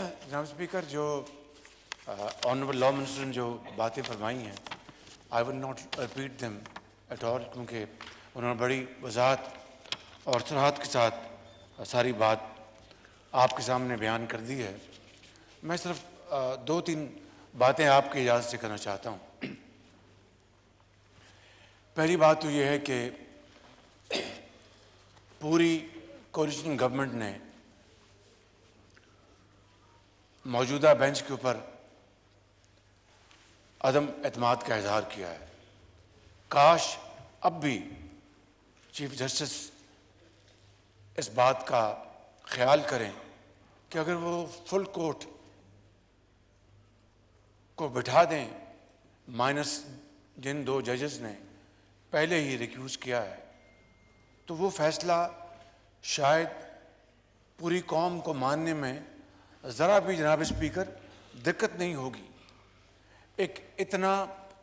जनाब स्पीकर, जो honourable law minister ने जो बातें फरमाई हैं, I will not repeat them at all, क्योंकि उन्होंने बड़ी वजाहत और सराहत के साथ सारी बात आपके सामने बयान कर दी है। मैं सिर्फ दो तीन बातें आपकी इजाज़त से करना चाहता हूँ। पहली बात तो ये है कि पूरी कोलिशन गवर्नमेंट ने मौजूदा बेंच के ऊपर अदम एतमाद का इजहार किया है। काश अब भी चीफ जस्टिस इस बात का ख्याल करें कि अगर वो फुल कोर्ट को बिठा दें, माइनस जिन दो जजेस ने पहले ही रिक्यूज़ किया है, तो वो फैसला शायद पूरी कौम को मानने में ज़रा भी जनाब स्पीकर दिक्कत नहीं होगी। एक इतना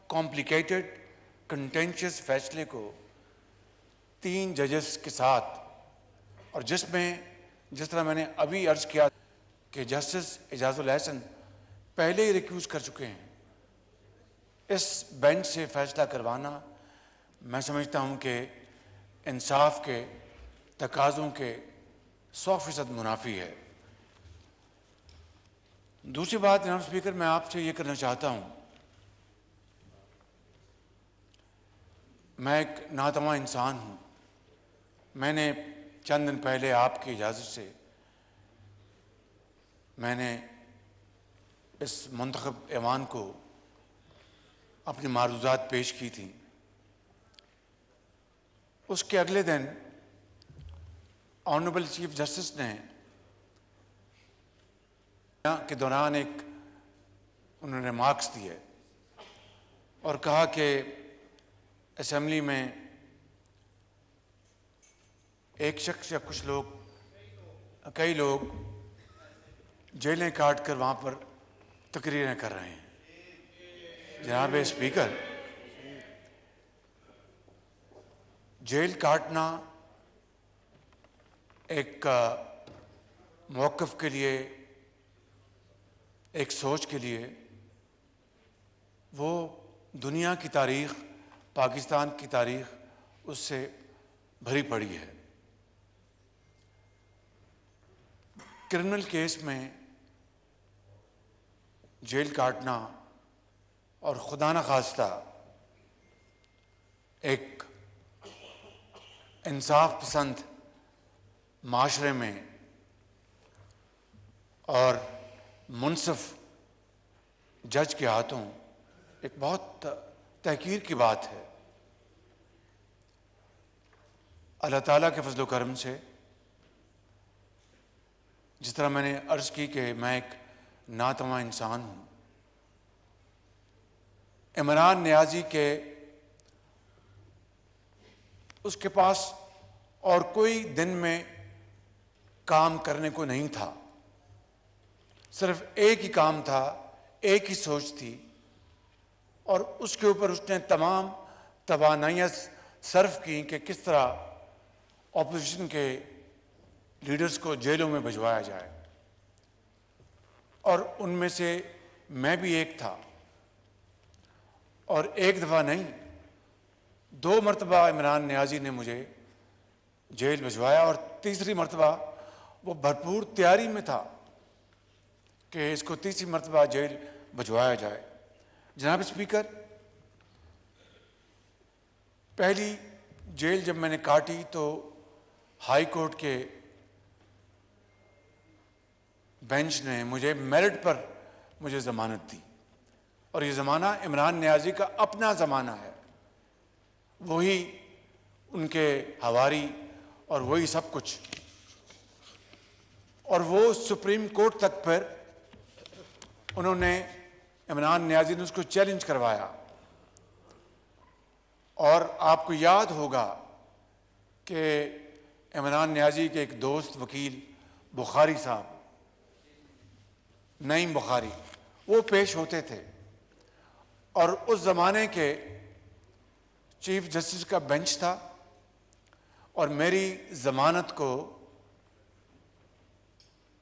कॉम्प्लिकेटेड कंटेंशियस फैसले को 3 जजेस के साथ, और जिसमें जिस तरह मैंने अभी अर्ज़ किया कि जस्टिस एजाजुल एहसन पहले ही रिक्यूज़ कर चुके हैं, इस बेंच से फैसला करवाना मैं समझता हूँ कि इंसाफ के तकाज़ों के 100% मुनाफी है। दूसरी बात जनाब स्पीकर, मैं आपसे ये करना चाहता हूँ, मैं एक नातवा इंसान हूँ। मैंने चंद दिन पहले आपकी इजाज़त से मैंने इस मुंतखब ऐवान को अपनी मारूज़ात पेश की थी। उसके अगले दिन ऑनरेबल चीफ जस्टिस ने के दौरान उन्होंने रिमार्क्स दिए और कहा कि असेंबली में एक शख्स या कुछ लोग, कई लोग जेलें काट कर वहाँ पर तकरीरें कर रहे हैं। जनाब स्पीकर, जेल काटना एक मौक़िफ़ के लिए, एक सोच के लिए, वो दुनिया की तारीख़, पाकिस्तान की तारीख़ उससे भरी पड़ी है। क्रिमिनल केस में जेल काटना और खुदा न खास्ता एक इंसाफ पसंद माशरे में और मुनसिफ जज के हाथों एक बहुत तहकीर की बात है। अल्लाह ताला के फजल करम से, जिस तरह मैंने अर्ज़ की कि मैं एक नातवा इंसान हूँ, इमरान नियाज़ी के उसके पास और कोई दिन में काम करने को नहीं था। सिर्फ एक ही काम था, एक ही सोच थी, और उसके ऊपर उसने तमाम तवानाइयाँ सर्फ की कि किस तरह ऑपोजिशन के लीडर्स को जेलों में भिजवाया जाए। और उनमें से मैं भी एक था, और एक दफ़ा नहीं 2 मरतबा इमरान नियाज़ी ने मुझे जेल भिजवाया, और तीसरी मरतबा वो भरपूर तैयारी में था कि इसको तीसरी मरतबा जेल भिजवाया जाए। जनाब स्पीकर, पहली जेल जब मैंने काटी तो हाई कोर्ट के बेंच ने मुझे मेरिट पर मुझे ज़मानत दी, और ये ज़माना इमरान नियाज़ी का अपना ज़माना है, वही उनके हवारी और वही सब कुछ। और वो सुप्रीम कोर्ट तक फिर उन्होंने, इमरान नियाज़ी ने उसको चैलेंज करवाया। और आपको याद होगा कि इमरान नियाज़ी के एक दोस्त वकील बुखारी साहब, नईम बुखारी, वो पेश होते थे, और उस ज़माने के चीफ जस्टिस का बेंच था, और मेरी ज़मानत को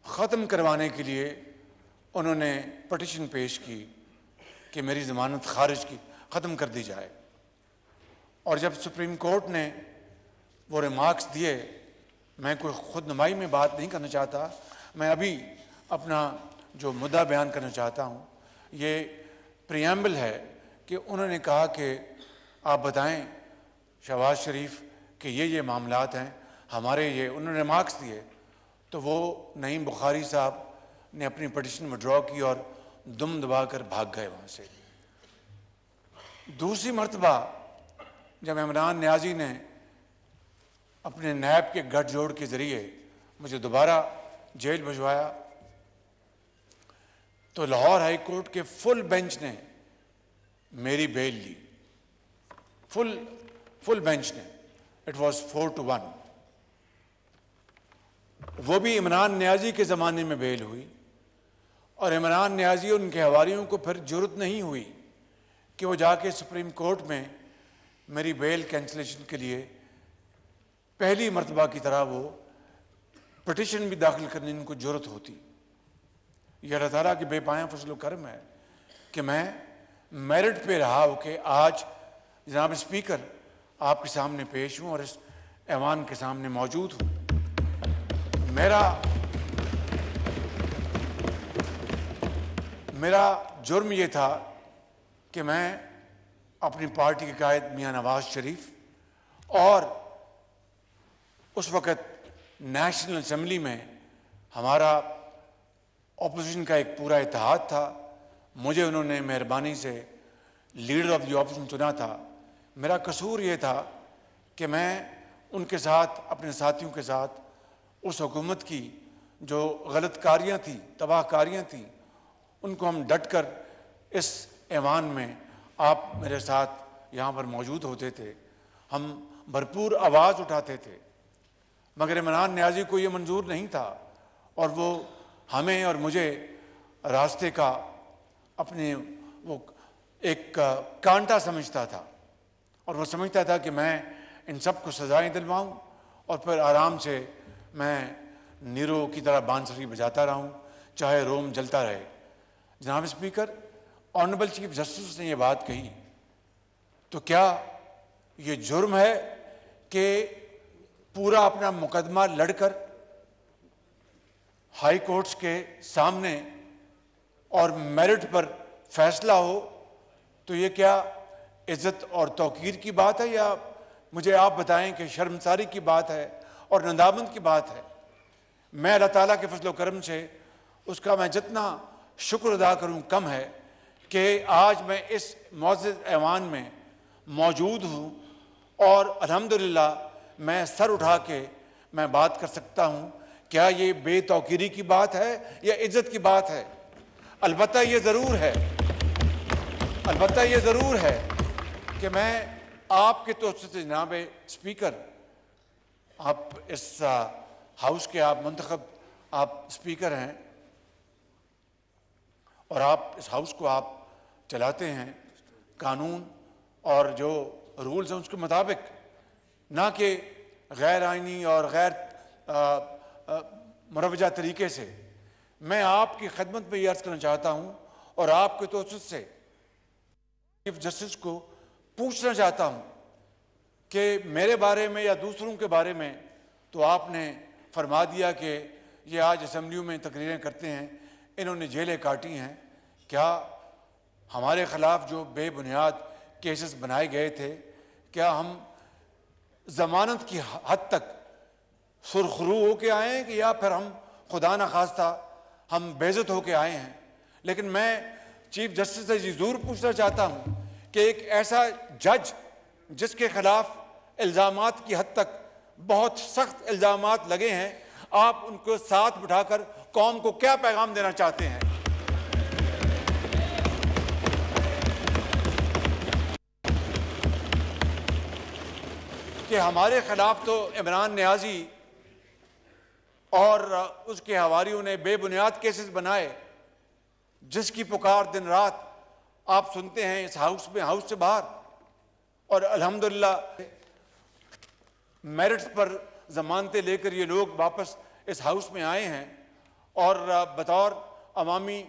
ख़त्म करवाने के लिए उन्होंने पटिशन पेश की कि मेरी ज़मानत खारिज की ख़त्म कर दी जाए। और जब सुप्रीम कोर्ट ने वो रिमार्क्स दिए, मैं कोई खुद नुमाई में बात नहीं करना चाहता, मैं अभी अपना जो मुद्दा बयान करना चाहता हूँ। ये प्रियम्बल है कि उन्होंने कहा कि आप बताएं शहबाज शरीफ कि ये मामलात हैं हमारे, ये उन्होंने रिमार्क्स दिए। तो वो नईम बुखारी साहब ने अपनी पटिशन विड्रॉ की और दुम दबा कर भाग गए वहाँ से। दूसरी मर्तबा जब इमरान नियाज़ी ने अपने नैब के गठजोड़ के ज़रिए मुझे दोबारा जेल भिजवाया, तो लाहौर हाई कोर्ट के फुल बेंच ने मेरी बेल ली। फुल बेंच ने, इट वाज 4-1। वो भी इमरान नियाज़ी के ज़माने में बेल हुई, और इमरान नियाज़ी और उनके हवारियों को फिर जरूरत नहीं हुई कि वो जाके सुप्रीम कोर्ट में मेरी बेल कैंसिलेशन के लिए पहली मर्तबा की तरह वो पटिशन भी दाखिल करने की उनको जरूरत होती। यह अल्लाह ताला की बेपाया फजल करम है कि मैं मेरिट पे रहा हो कि आज जनाब स्पीकर आपके सामने पेश हूँ और इस ऐवान के सामने मौजूद हूँ। मेरा जुर्म ये था कि मैं अपनी पार्टी के कायद मियां नवाज शरीफ और उस वक़्त नेशनल असम्बली में हमारा ऑपोजिशन का एक पूरा इत्तेहाद था, मुझे उन्होंने मेहरबानी से लीडर ऑफ द ऑपोजिशन चुना था। मेरा कसूर ये था कि मैं उनके साथ, अपने साथियों के साथ उस हुकूमत की जो गलतकारियाँ थी, तबाहकारियाँ थी, उनको हम डट कर इस ऐवान में आप मेरे साथ यहाँ पर मौजूद होते थे, हम भरपूर आवाज़ उठाते थे। मगर इमरान नियाज़ी को ये मंजूर नहीं था और वो हमें और मुझे रास्ते का अपने वो एक कांटा समझता था, और वो समझता था कि मैं इन सब को सजाएं दिलवाऊं और फिर आराम से मैं नीरो की तरह बांसुरी बजाता रहूं, चाहे रोम जलता रहे। जनाब स्पीकर, ऑनरेबल चीफ जस्टिस ने ये बात कही, तो क्या ये जुर्म है कि पूरा अपना मुकदमा लड़कर हाई कोर्ट्स के सामने और मेरिट पर फैसला हो? तो ये क्या इज्जत और तौकीर की बात है, या मुझे आप बताएं कि शर्मसारी की बात है और नदामत की बात है? मैं अल्लाह ताला के फजल करम से उसका मैं जितना शुक्र अदा करूं कम है कि आज मैं इस मुअज़्ज़ज़ ऐवान में मौजूद हूं और अल्हम्दुलिल्लाह मैं सर उठा के मैं बात कर सकता हूं। क्या ये बेतौकीरी की बात है या इज्जत की बात है? अलबत्ता ये ज़रूर है कि मैं आपके तोहफ़े से, जनाब स्पीकर, आप इस हाउस के आप मुंतखब आप स्पीकर हैं और आप इस हाउस को आप चलाते हैं कानून और जो रूल्स हैं उसके मुताबिक, ना कि गैर आइनी और गैर मुरवजा तरीके से। मैं आपकी खिदमत में ये अर्ज़ करना चाहता हूँ और आपके तोसुस से चीफ जस्टिस को पूछना चाहता हूँ कि मेरे बारे में या दूसरों के बारे में तो आपने फरमा दिया कि ये आज असम्बलियों में तकरीरें करते हैं, इन्होंने जेलें काटी हैं। क्या हमारे ख़िलाफ़ जो बेबुनियाद केसेस बनाए गए थे, क्या हम ज़मानत की हद तक सुरखरू होके आए हैं कि या फिर हम खुदा न खास्ता हम बेइज्जत होके आए हैं? लेकिन मैं चीफ जस्टिस से ज़रूर पूछना चाहता हूँ कि एक ऐसा जज जिसके खिलाफ इल्ज़ामात की हद तक बहुत सख्त इल्ज़ामात लगे हैं, आप उनको साथ बिठाकर कौम को क्या पैगाम देना चाहते हैं? कि हमारे खिलाफ तो इमरान नियाज़ी और उसके हवारियों ने बेबुनियाद केसेस बनाए, जिसकी पुकार दिन रात आप सुनते हैं इस हाउस में, हाउस से बाहर। और अल्हम्दुलिल्लाह मेरिट्स पर जमानतें लेकर ये लोग वापस इस हाउस में आए हैं और बतौर अवामी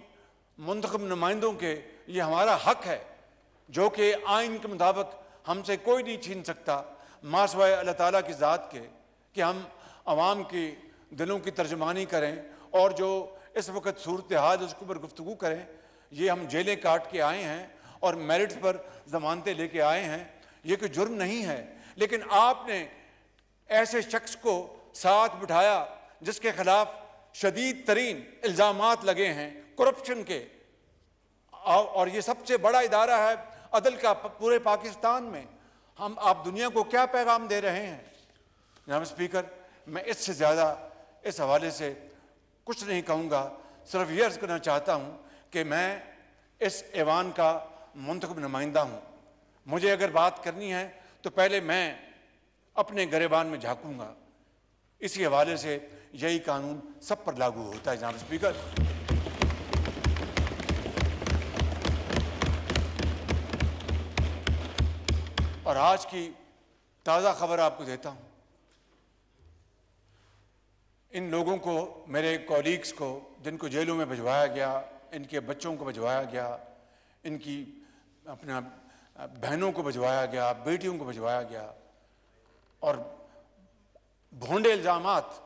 मुंतखब नुमाइंदों के ये हमारा हक है, जो कि आइन के मुताबिक हमसे कोई नहीं छीन सकता, मासवाए अल्लाह ताला की ज़ात के, कि हम आवाम की दिलों की तर्जमानी करें और जो इस वक्त सूरत हाल उसके ऊपर गुफ्तगू करें। ये हम जेलें काट के आए हैं और मेरिट्स पर ज़मानतें लेके आए हैं, ये कोई जुर्म नहीं है। लेकिन आपने ऐसे शख्स को साथ बिठाया जिसके खिलाफ शदीद तरीन इल्ज़ामात लगे हैं करप्शन के, और ये सबसे बड़ा इदारा है अदल का पूरे पाकिस्तान में। आप दुनिया को क्या पैगाम दे रहे हैं? जनाब स्पीकर, मैं इससे ज़्यादा इस हवाले से कुछ नहीं कहूँगा, सिर्फ ये अर्ज़ करना चाहता हूँ कि मैं इस ऐवान का मुंतखब नुमाइंदा हूँ। मुझे अगर बात करनी है तो पहले मैं अपने गरेबान में झाँकूँगा। इसी हवाले से यही कानून सब पर लागू होता है। जनाब स्पीकर, और आज की ताज़ा खबर आपको देता हूँ। इन लोगों को, मेरे कॉलीग्स को, जिनको जेलों में भिजवाया गया, इनके बच्चों को भिजवाया गया, इनकी अपना बहनों को भिजवाया गया, बेटियों को भिजवाया गया, और भोंडे इल्ज़ामात।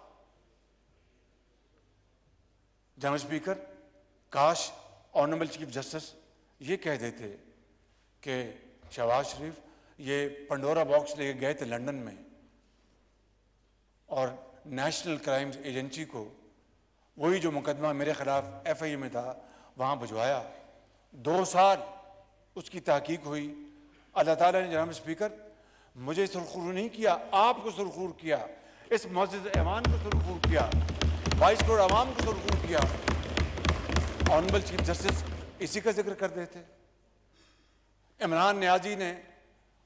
जनाब स्पीकर, काश ऑनरेबल चीफ जस्टिस ये कह देते कि शहबाज शरीफ ये पंडोरा बॉक्स लेके गए थे लंदन में और नेशनल क्राइम्स एजेंसी को वही जो मुकदमा मेरे खिलाफ FIA में था वहाँ भिजवाया। 2 साल उसकी तहकीक हुई। अल्लाह ताला ने जनाब स्पीकर मुझे सुरखूर नहीं किया, आपको सुरखूर किया, इस मस्जिद ऐवान को सुरखूर किया, 22 करोड़ आवाम को सुरखूर किया। ऑनरेबल चीफ जस्टिस इसी का जिक्र कर देते। इमरान नियाजी ने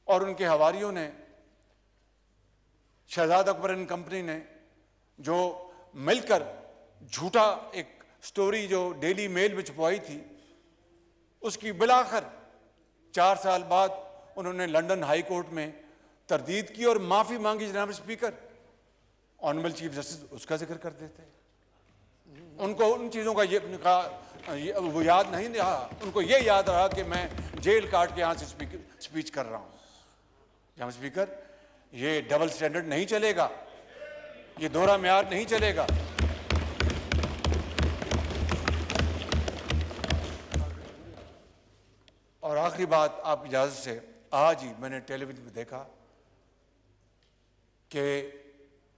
और उनके हवारियों ने, शहजाद अकबर एंड कंपनी ने जो मिलकर झूठा एक स्टोरी जो डेली मेल में छुपवाई थी, उसकी बिलाखिर 4 साल बाद उन्होंने लंदन हाई कोर्ट में तरदीद की और माफ़ी मांगी। जनाब स्पीकर, ऑनरेबल चीफ जस्टिस उसका जिक्र कर देते। उनको उन चीज़ों का वो याद नहीं रहा, उनको ये याद रहा कि मैं जेल काट के यहाँ से स्पीच कर रहा हूँ। जनाब स्पीकर, ये डबल स्टैंडर्ड नहीं चलेगा, ये दोहरा म्यार नहीं चलेगा। और आखिरी बात आपकी इजाज़त से, आज ही मैंने टेलीविजन में देखा कि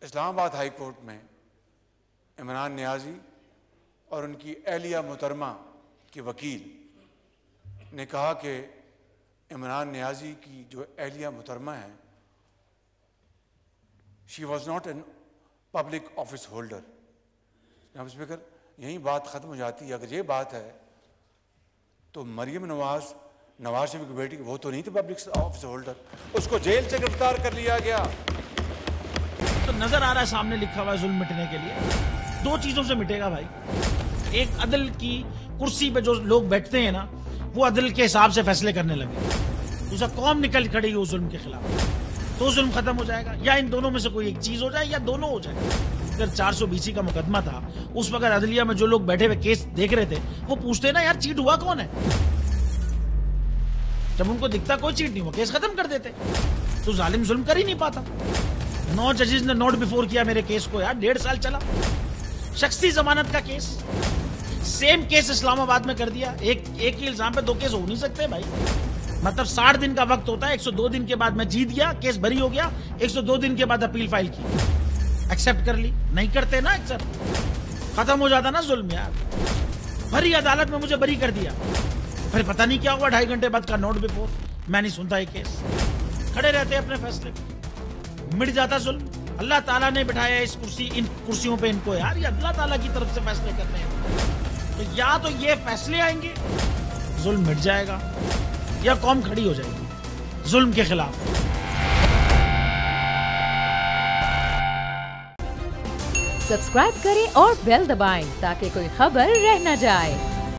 इस्लामाबाद हाई कोर्ट में इमरान नियाजी और उनकी अहलिया मोहतरमा की वकील ने कहा कि इमरान नियाजी की जो अहलिया मोहतरमा है, she was not an public office holder. जनाब स्पीकर, यही बात ख़त्म हो जाती है। अगर ये बात है तो मरियम नवाज शरीफ की बेटी, वो तो नहीं थी पब्लिक ऑफिस होल्डर, उसको जेल से गिरफ्तार कर लिया गया। तो नजर आ रहा है सामने लिखा हुआ है जुल्म मिटने के लिए 2 चीजों से मिटेगा भाई। एक, अदल की कुर्सी पे जो लोग बैठते हैं ना, वो अदल के हिसाब से फैसले करने लगे। दूसरा, कौम निकल खड़ेगी उस जुल्म के खिलाफ, तो जुल्म खत्म हो जाएगा। या इन दोनों में से कोई एक चीज हो जाए या दोनों हो जाए। अगर 420 का मुकदमा था, उस वक्त अदलिया में जो लोग बैठे हुए केस देख रहे थे, वो पूछते ना यार चीट हुआ कौन है। जब उनको दिखता कोई चीट नहीं हुआ, केस खत्म कर देते। तो जालिम जुल्म कर ही नहीं पाता। 9 जजेस ने नोट बिफोर किया मेरे केस को यार, 1.5 साल चला। शख्सी जमानत का केस, सेम केस इस्लामाबाद में कर दिया। एक ही इल्जाम पे 2 केस हो नहीं सकते भाई। मतलब 60 दिन का वक्त होता है। 102 दिन के बाद मैं जीत गया, केस बरी हो गया। 102 दिन के बाद अपील फाइल की, एक्सेप्ट कर ली। नहीं करते ना एक्सेप्ट, खत्म हो जाता ना जुल्म यार। भरी अदालत में मुझे बरी कर दिया, फिर पता नहीं क्या हुआ 2.5 घंटे बाद का नोट बिफोर। मैं नहीं सुनता ये केस, खड़े रहते अपने फैसले पे, मिट जाता जुल्म। अल्लाह ताला ने बिठाया इन कुर्सियों पे इनको यार, ये अल्लाह ताला की तरफ से फैसले करने हैं। तो या तो ये फैसले आएंगे, जुल्म मिट जाएगा, या कौम खड़ी हो जाएगी जुल्म के खिलाफ। सब्सक्राइब करें और बेल दबाएं ताकि कोई खबर रह न जाए।